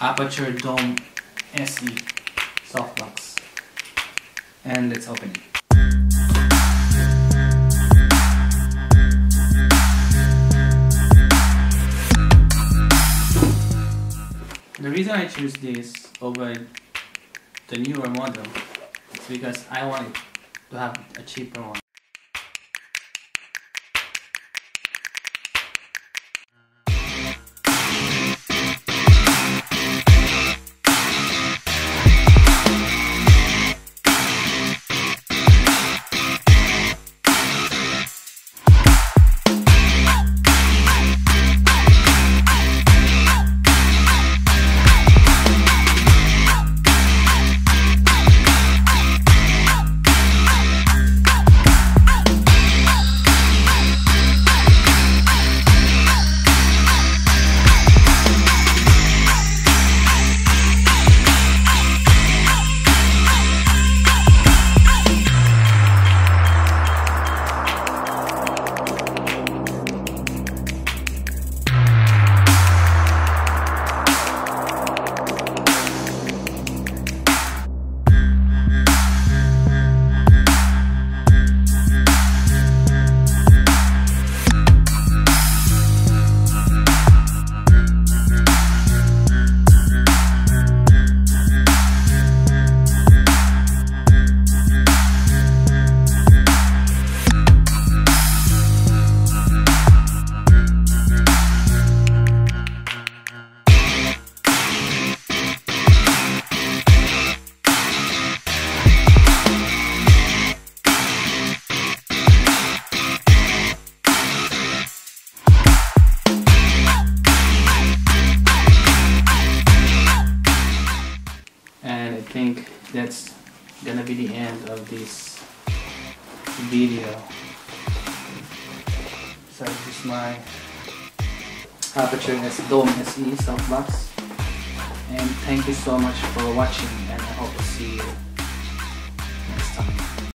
Aputure Dome SE Softbox, and let's open it. The reason I choose this over the newer model is because I wanted to have a cheaper one. I think that's gonna be the end of this video. So this is my Aputure Light Dome SE Softbox, and thank you so much for watching, and I hope to see you next time.